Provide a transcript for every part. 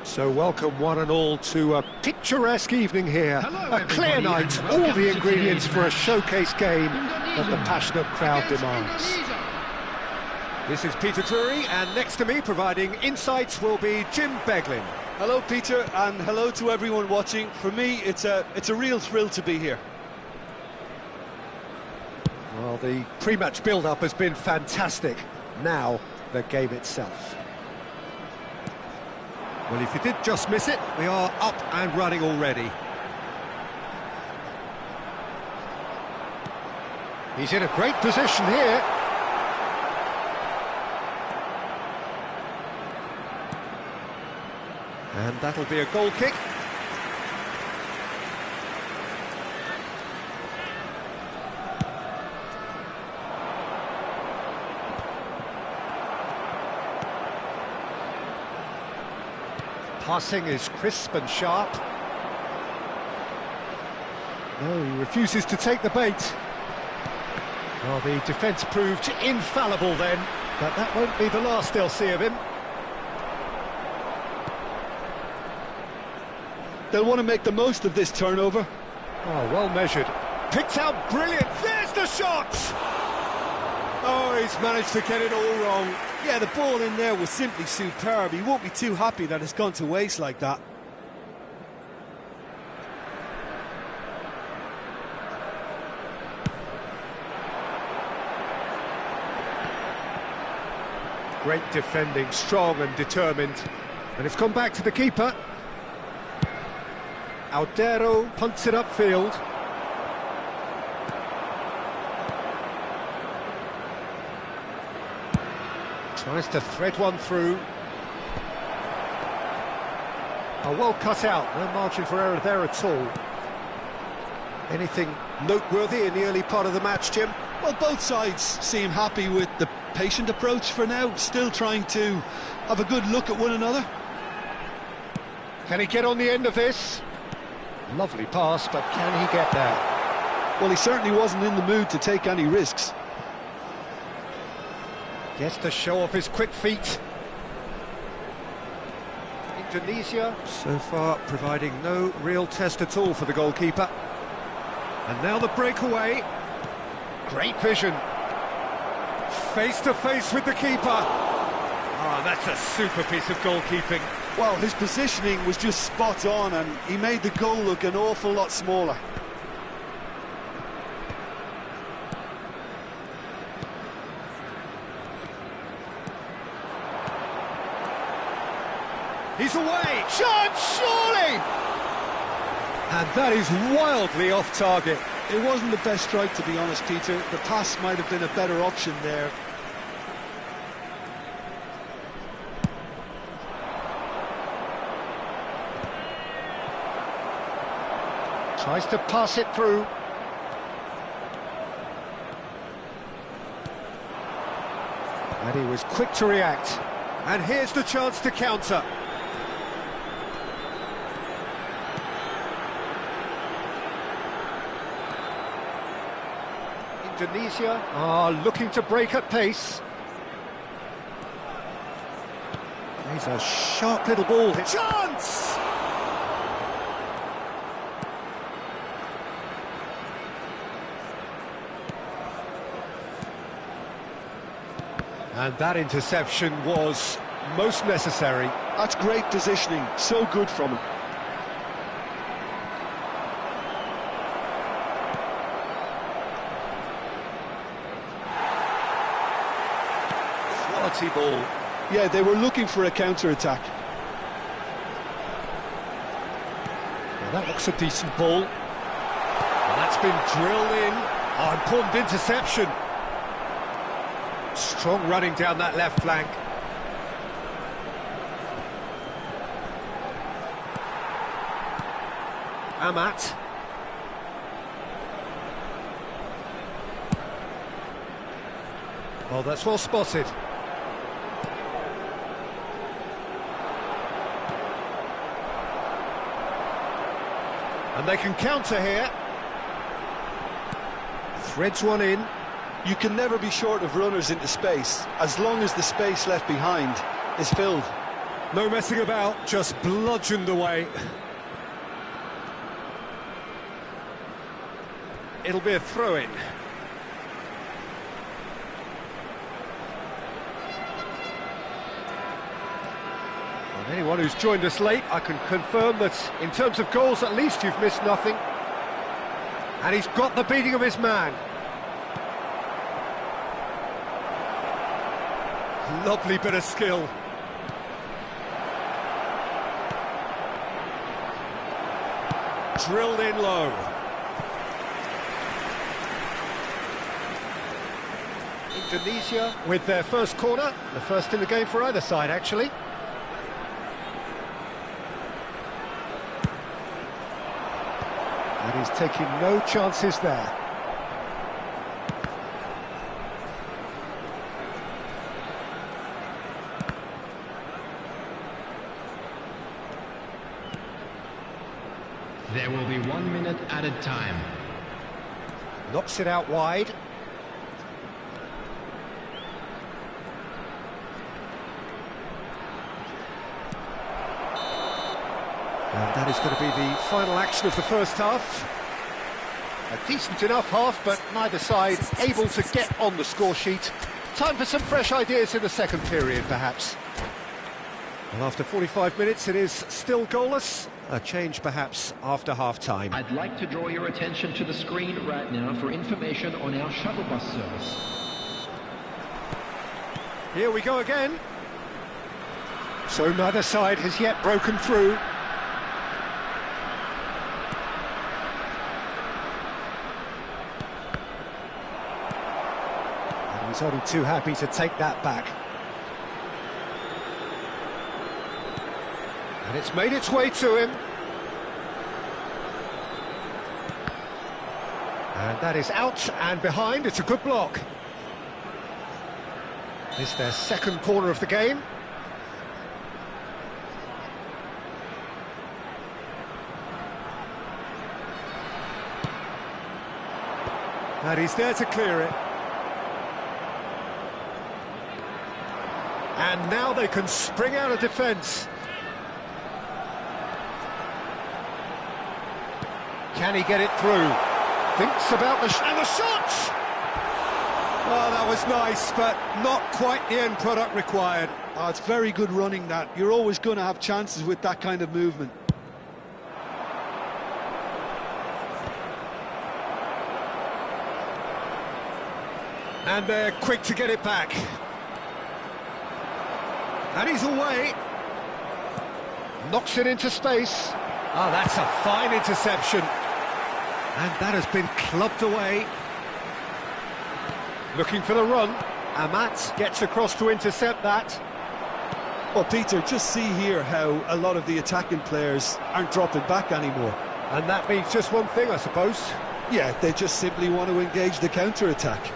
So welcome one and all to a picturesque evening here. Hello, a clear night, all the ingredients for a showcase game that the passionate crowd demands. This is Peter Drury, and next to me providing insights will be Jim Beglin. Hello Peter, and hello to everyone watching. For me, it's a real thrill to be here. Well, the pre-match build-up has been fantastic. Now, the game itself. Well, if you did just miss it, we are up and running already. He's in a great position here. And that'll be a goal kick. Passing is crisp and sharp. No, he refuses to take the bait. Well, the defence proved infallible then, but that won't be the last they'll see of him. They'll want to make the most of this turnover. Oh, well measured. Picked out brilliant. There's the shot! Oh, he's managed to get it all wrong. Yeah, the ball in there was simply superb. He won't be too happy that it's gone to waste like that. Great defending, strong and determined. And it's gone back to the keeper. Aldero punts it upfield. Tries to thread one through. Oh, well cut out, no margin for error there at all. Anything noteworthy in the early part of the match, Jim? Well, both sides seem happy with the patient approach for now, still trying to have a good look at one another. Can he get on the end of this? Lovely pass, but can he get there? Well, he certainly wasn't in the mood to take any risks. Gets to show off his quick feet. Indonesia, so far, providing no real test at all for the goalkeeper. And now the breakaway. Great vision. Face to face with the keeper. Ah, that's a super piece of goalkeeping. Well, his positioning was just spot on, and he made the goal look an awful lot smaller. He's away! Chance, surely! And that is wildly off target. It wasn't the best strike, to be honest, Peter. The pass might have been a better option there. Tries to pass it through. And he was quick to react. And here's the chance to counter. Indonesia are looking to break at pace. He's a sharp little ball. Chance! And that interception was most necessary. That's great positioning, so good from him. Quality ball. Yeah, they were looking for a counter-attack. Well, that looks a decent ball. And that's been drilled in. Oh, important interception. Strong running down that left flank. Amat. Well, that's well spotted. And they can counter here. Threads one in. You can never be short of runners into space, as long as the space left behind is filled. No messing about, just bludgeoned away. It'll be a throw-in. And anyone who's joined us late, I can confirm that in terms of goals, at least you've missed nothing. And he's got the beating of his man. Lovely bit of skill. Drilled in low. Indonesia with their first corner, the first in the game for either side, actually. And he's taking no chances there. There will be 1 minute added time. Knocks it out wide. And that is going to be the final action of the first half. A decent enough half, but neither side able to get on the score sheet. Time for some fresh ideas in the second period, perhaps. Well, after 45 minutes, it is still goalless. A change, perhaps, after half-time. I'd like to draw your attention to the screen right now for information on our shuttle bus service. Here we go again. So neither side has yet broken through. And he's only too happy to take that back. And it's made its way to him. And that is out and behind. It's a good block. It's their second corner of the game. And he's there to clear it. And now they can spring out of defence. Can he get it through? Thinks about the and the shot! Oh, that was nice, but not quite the end product required. Oh, it's very good running, that. You're always going to have chances with that kind of movement. And they're quick to get it back. And he's away. Knocks it into space. Ah, that's a fine interception. And that has been clubbed away. Looking for the run. Amat gets across to intercept that. Well, Peter, just see here how a lot of the attacking players aren't dropping back anymore. And that means just one thing, I suppose. Yeah, they just simply want to engage the counter-attack.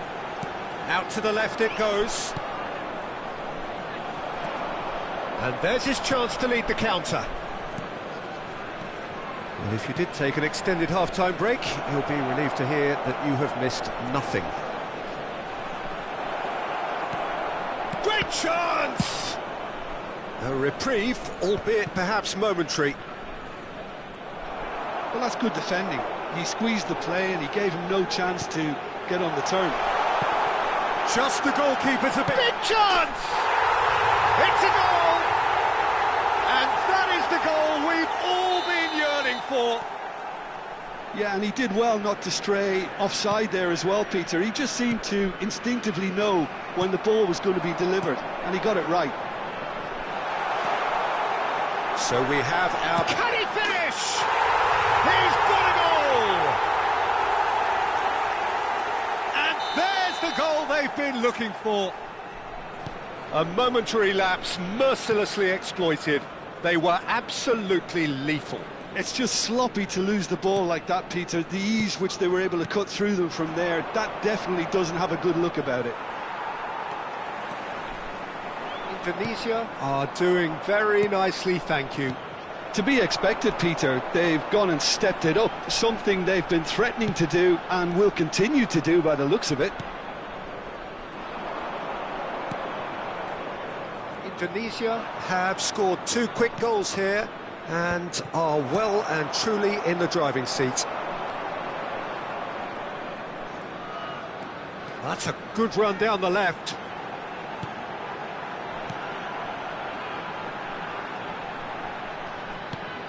Out to the left it goes. And there's his chance to lead the counter. Well, if you did take an extended half-time break, you'll be relieved to hear that you have missed nothing. Great chance! A reprieve, albeit perhaps momentary. Well, that's good defending. He squeezed the play and he gave him no chance to get on the turn. Just the goalkeeper's a big chance! It's a goal! And that is the goal we've all been yearning for. Yeah, and he did well not to stray offside there as well, Peter. He just seemed to instinctively know when the ball was going to be delivered, and he got it right. So we have our... Can he finish? He's got a goal! And there's the goal they've been looking for. A momentary lapse mercilessly exploited. They were absolutely lethal. It's just sloppy to lose the ball like that, Peter. The ease which they were able to cut through them from there, that definitely doesn't have a good look about it. Indonesia are doing very nicely, thank you. To be expected, Peter. They've gone and stepped it up, something they've been threatening to do and will continue to do by the looks of it. Indonesia have scored 2 quick goals here and are well and truly in the driving seat. That's a good run down the left.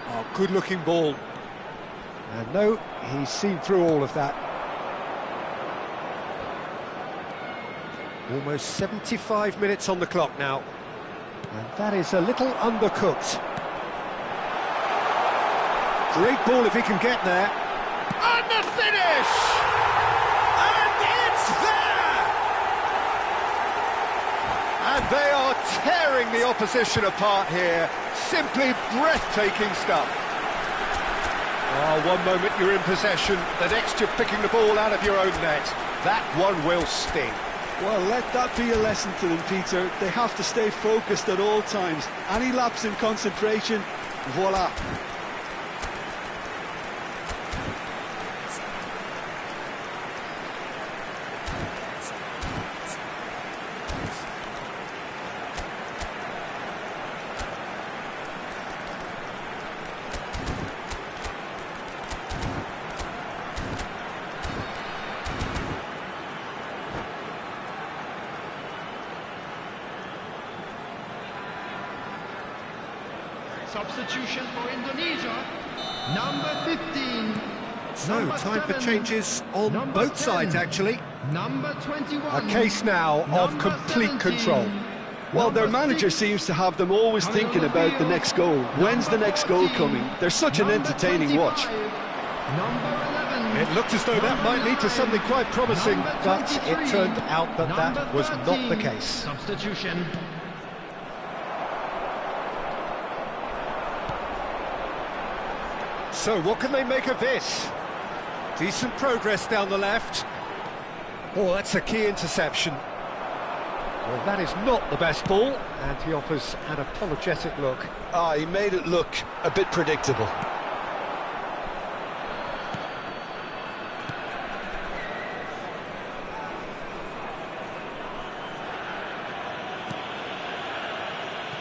Oh, good-looking ball. And no, he's seen through all of that. Almost 75 minutes on the clock now. And that is a little undercooked. Great ball if he can get there. And the finish! And it's there! And they are tearing the opposition apart here. Simply breathtaking stuff. Oh, one moment you're in possession, the next you're picking the ball out of your own net. That one will sting. Well, let that be a lesson to them, Peter. They have to stay focused at all times. Any lapse in concentration, voila. Substitution for Indonesia, number 15. So, time for changes on both sides, actually. Number 21. A case now of complete control. Well, their manager seems to have them always thinking about the next goal. When's the next goal coming? They're such an entertaining watch. It looked as though that might lead to something quite promising, but it turned out that that was not the case. Substitution. So, what can they make of this? Decent progress down the left. Oh, that's a key interception. Well, that is not the best ball, and he offers an apologetic look. He made it look a bit predictable.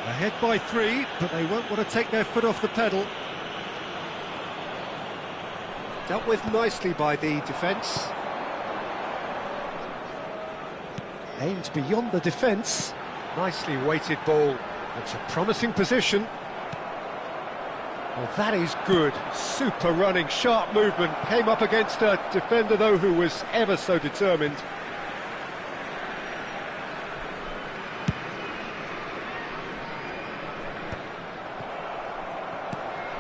Ahead by 3, but they won't want to take their foot off the pedal. Dealt with nicely by the defence. Aimed beyond the defence. Nicely weighted ball. It's a promising position. Well, that is good. Super running, sharp movement. Came up against a defender, though, who was ever so determined.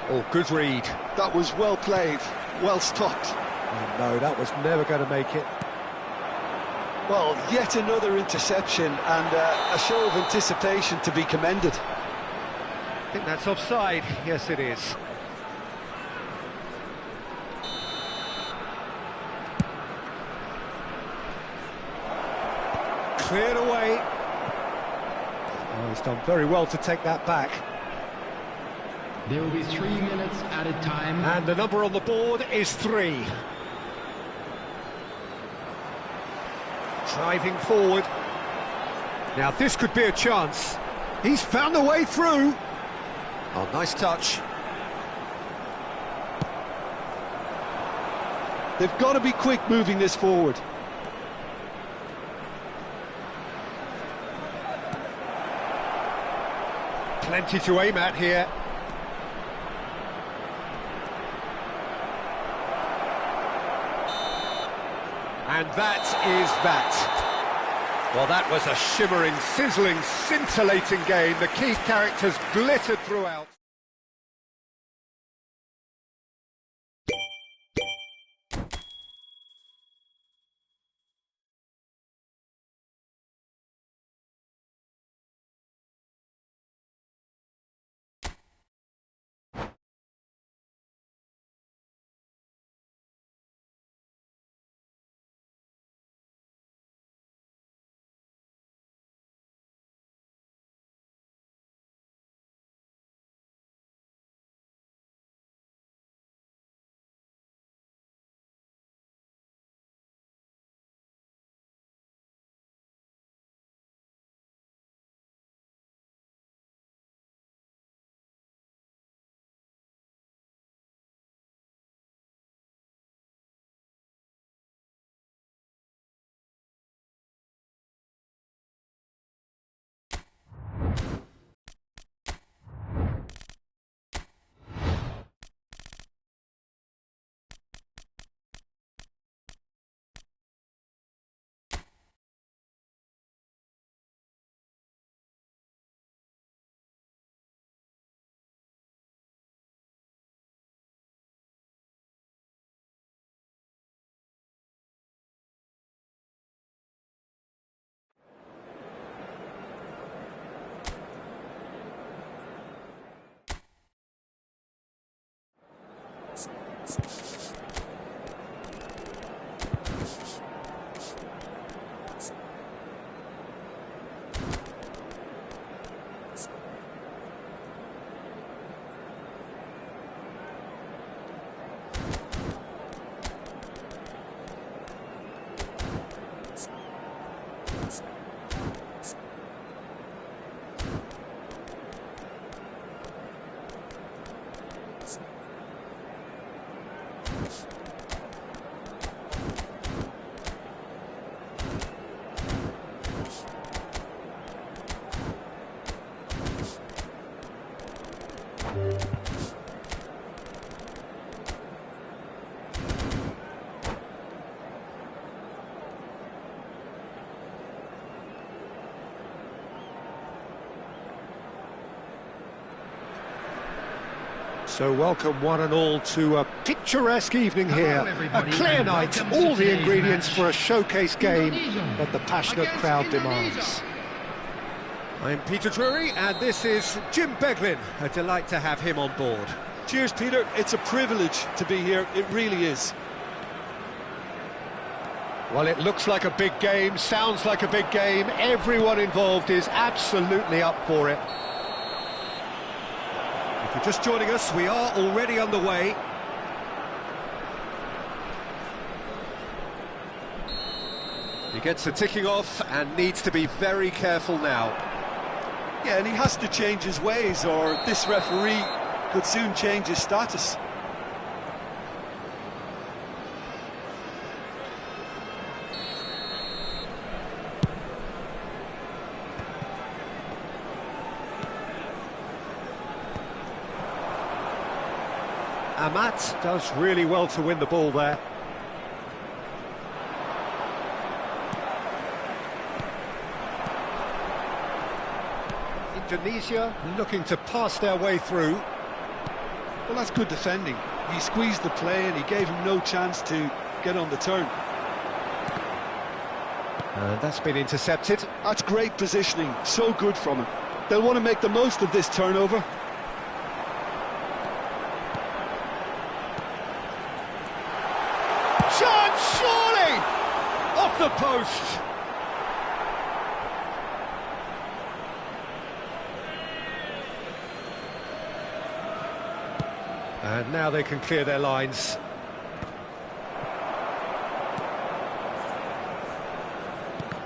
Oh, good read. That was well played, well stopped. Oh, no, that was never going to make it. Well, yet another interception and a show of anticipation to be commended. I think that's offside. Yes, it is. Cleared away. Oh, he's done very well to take that back. There will be 3 minutes added time. And the number on the board is 3. Driving forward. Now this could be a chance. He's found a way through. Oh, nice touch. They've got to be quick moving this forward. Plenty to aim at here. And that is that. Well, that was a shimmering, sizzling, scintillating game. The key characters glittered throughout. So welcome one and all to a picturesque evening here, a clear night, all the ingredients for a showcase game that the passionate crowd demands. I'm Peter Drury and this is Jim Beglin, a delight to have him on board. Cheers, Peter, it's a privilege to be here, it really is. Well, it looks like a big game, sounds like a big game, everyone involved is absolutely up for it. If you're just joining us, we are already underway. He gets the ticking off and needs to be very careful now. Yeah, and he has to change his ways or this referee could soon change his status. Amat does really well to win the ball there. Indonesia looking to pass their way through. Well, that's good defending. He squeezed the play and he gave him no chance to get on the turn. And that's been intercepted. That's great positioning, so good from him. They'll want to make the most of this turnover. Chance, surely! Off the post! And now they can clear their lines.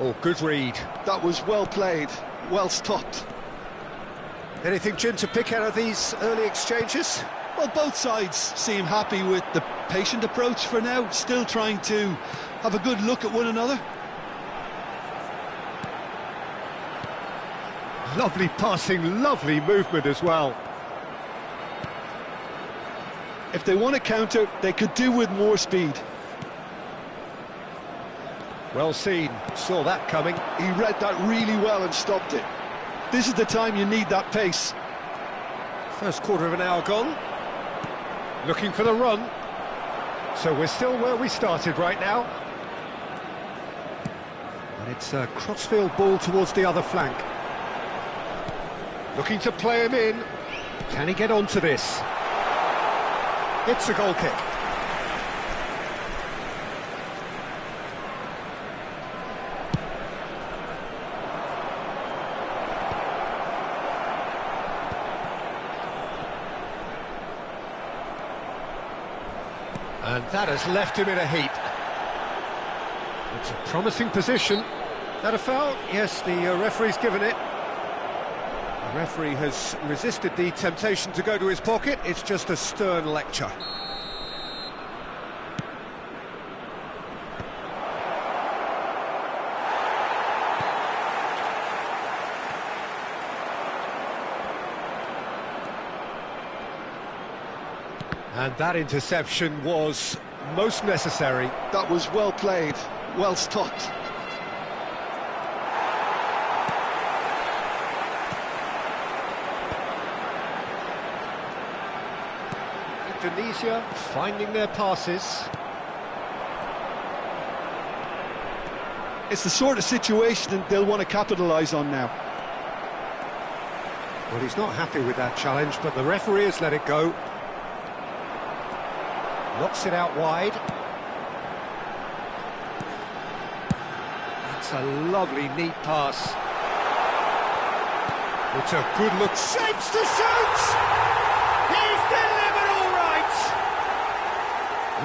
Oh, good read. That was well played, well stopped. Anything, Jim, to pick out of these early exchanges? Well, both sides seem happy with the patient approach for now, still trying to have a good look at one another. Lovely passing, lovely movement as well. If they want to counter, they could do with more speed. Well seen, saw that coming. He read that really well and stopped it. This is the time you need that pace. First quarter of an hour gone. Looking for the run. So we're still where we started right now. And it's a crossfield ball towards the other flank. Looking to play him in. Can he get onto this? It's a goal kick. And that has left him in a heap. It's a promising position. That a foul? Yes, the referee's given it. The referee has resisted the temptation to go to his pocket. It's just a stern lecture. And that interception was most necessary. That was well played, well stopped. Indonesia finding their passes. It's the sort of situation they'll want to capitalise on now. Well, he's not happy with that challenge, but the referee has let it go. Knocks it out wide. That's a lovely, neat pass. It's a good look. Shapes to shoot! He's delivered all right!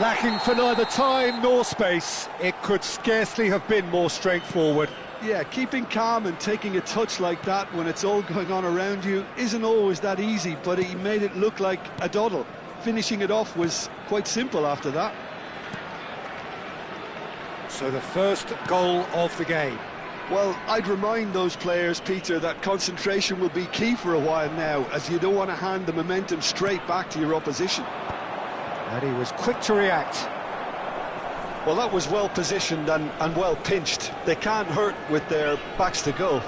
Lacking for neither time nor space. It could scarcely have been more straightforward. Yeah, keeping calm and taking a touch like that when it's all going on around you isn't always that easy, but he made it look like a doddle. Finishing it off was quite simple after that. So the first goal of the game. Well, I'd remind those players, Peter, that concentration will be key for a while now, as you don't want to hand the momentum straight back to your opposition. And he was quick to react. Well, that was well positioned and well pinched. They can't hurt with their backs to goal.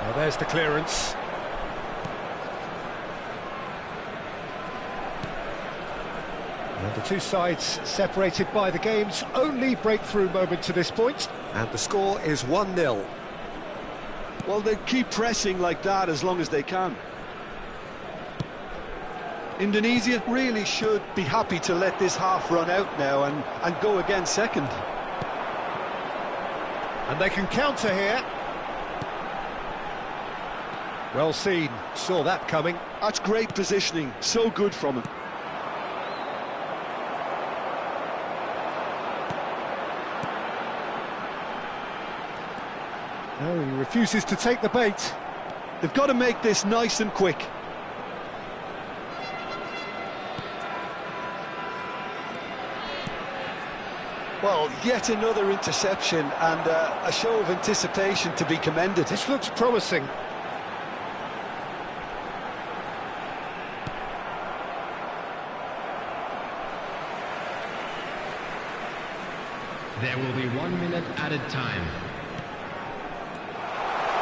Well, there's the clearance. And the two sides separated by the game's only breakthrough moment to this point. And the score is 1-0. Well, they keep pressing like that as long as they can. Indonesia really should be happy to let this half run out now and go again second. And they can counter here. Well seen, saw that coming. That's great positioning, so good from him. No, he refuses to take the bait. They've got to make this nice and quick. Well, yet another interception and a show of anticipation to be commended. This looks promising. There will be 1 minute added time.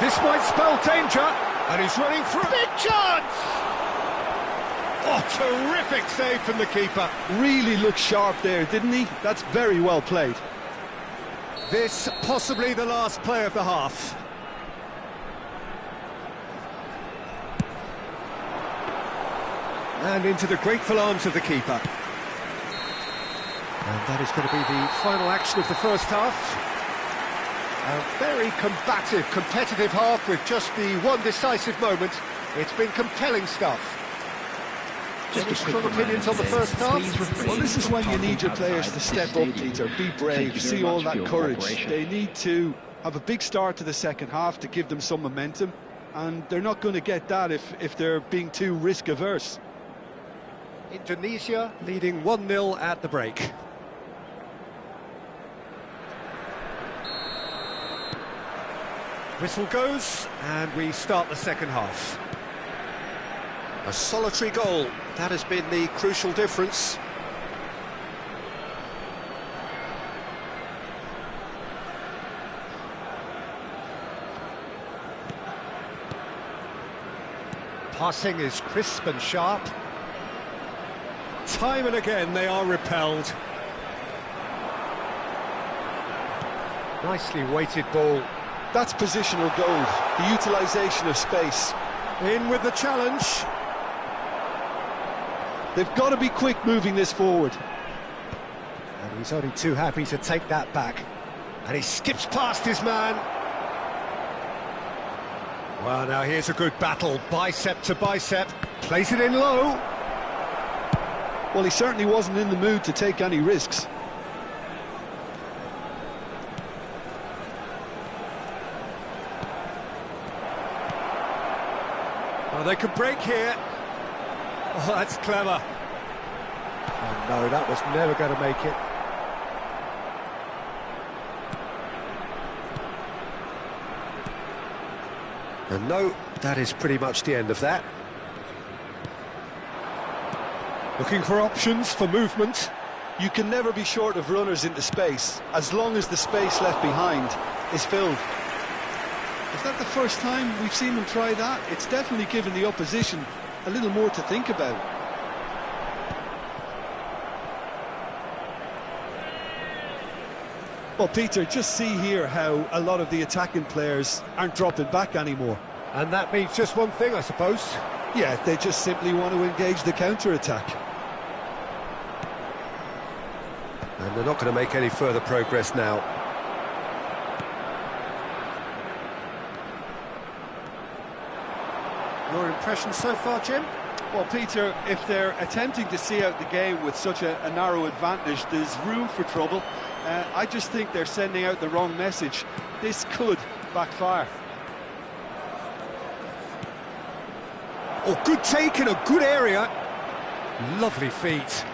This might spell danger, and he's running through. Big chance! Oh, terrific save from the keeper. Really looked sharp there, didn't he? That's very well played. This possibly the last play of the half. And into the grateful arms of the keeper. And that is going to be the final action of the first half. A very combative, competitive half with just the one decisive moment. It's been compelling stuff. Any strong opinions on the first half? Well, this is when you need your players to step up, Peter. Be brave, see all that courage. They need to have a big start to the second half to give them some momentum. And they're not going to get that if they're being too risk-averse. Indonesia leading 1-0 at the break. Whistle goes, and we start the second half. A solitary goal, that has been the crucial difference. Passing is crisp and sharp. Time and again they are repelled. Nicely weighted ball. That's positional goal, the utilisation of space. In with the challenge. They've got to be quick moving this forward. And he's only too happy to take that back. And he skips past his man. Well, now here's a good battle, bicep to bicep. Plays it in low. Well, he certainly wasn't in the mood to take any risks. Well, they could break here. Oh, that's clever. Oh, no, that was never going to make it. And no, that is pretty much the end of that. Looking for options for movement. You can never be short of runners into space, as long as the space left behind is filled. Is that the first time we've seen them try that? It's definitely given the opposition a little more to think about. Well, Peter, just see here how a lot of the attacking players aren't dropping back anymore. And that means just one thing, I suppose. Yeah, they just simply want to engage the counter-attack. And they're not going to make any further progress now. Your impression so far, Jim? Well, Peter, if they're attempting to see out the game with such a narrow advantage, there's room for trouble. I just think they're sending out the wrong message. This could backfire. Oh, good take in a good area. Lovely feet.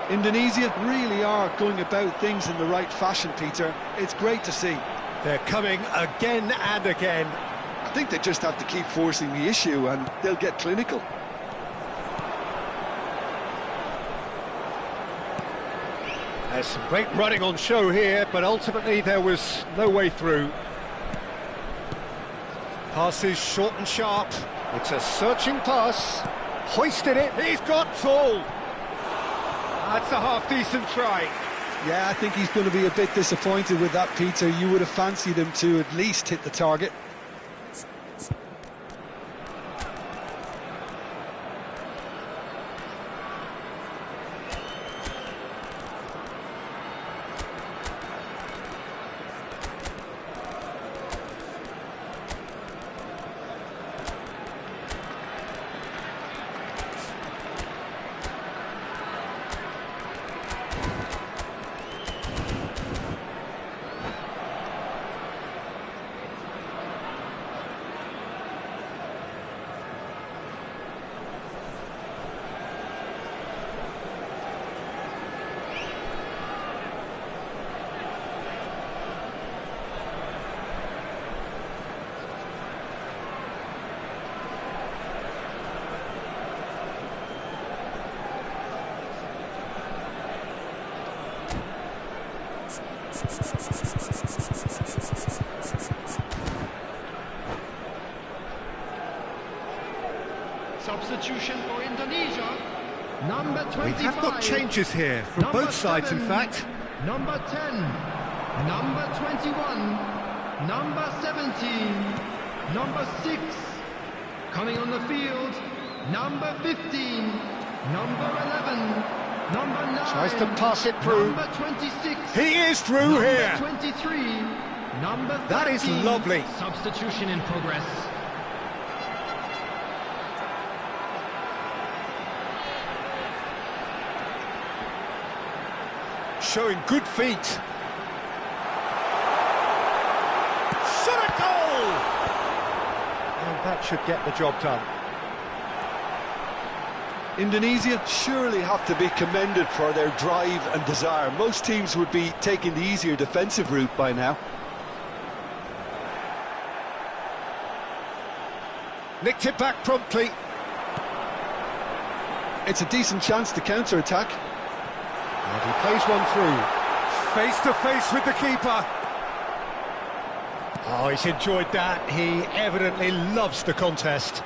Indonesia really are going about things in the right fashion, Peter. It's great to see. They're coming again and again. I think they just have to keep forcing the issue and they'll get clinical. There's some great running on show here, but ultimately there was no way through. Passes short and sharp. It's a searching pass. Hoisted it. He's got full. That's a half-decent try. Yeah, I think he's going to be a bit disappointed with that, Peter. You would have fancied him to at least hit the target. substitution for Indonesia. Number 25. We have got changes here from Number both sides, in 7, fact. Number 10, number 21, number 17, number 6. Coming on the field, number 15, number 11, number 9. Tries to pass it through. Number 26. He is through number here. 23, number 13. That is lovely. Substitution in progress. Showing good feet. Shot a goal! And that should get the job done. Indonesia surely have to be commended for their drive and desire. Most teams would be taking the easier defensive route by now. Nicked it back promptly. It's a decent chance to counter-attack. And he plays one through. Face to face with the keeper. Oh, he's enjoyed that. He evidently loves the contest.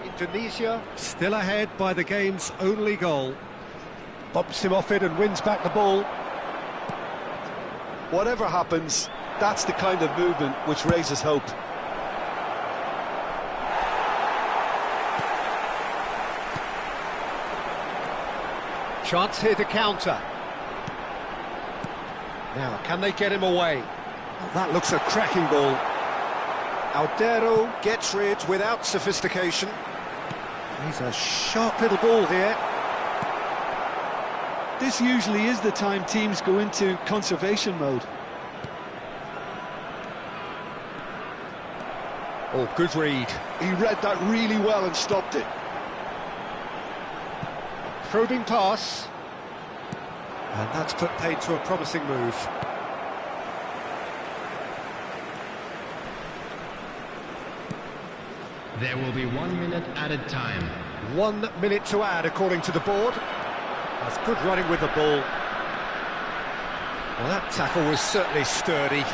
Indonesia still ahead by the game's only goal. Bumps him off it and wins back the ball. Whatever happens, that's the kind of movement which raises hope. Chance here to counter. Now, can they get him away? Oh, that looks a cracking ball. Aldero gets rid without sophistication. He's a sharp little ball here. This usually is the time teams go into conservation mode. Oh, good read. He read that really well and stopped it. Probing pass. And that's put paid to a promising move. There will be 1 minute added time. 1 minute to add, according to the board. That's good running with the ball. Well, that tackle was certainly sturdy.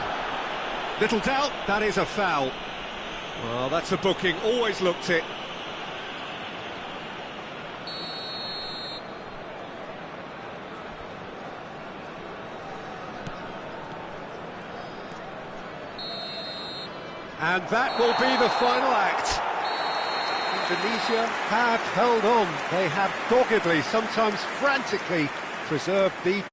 Little doubt, that is a foul. Well, that's a booking, always looked it. And that will be the final act. Indonesia have held on. They have doggedly, sometimes frantically, preserved the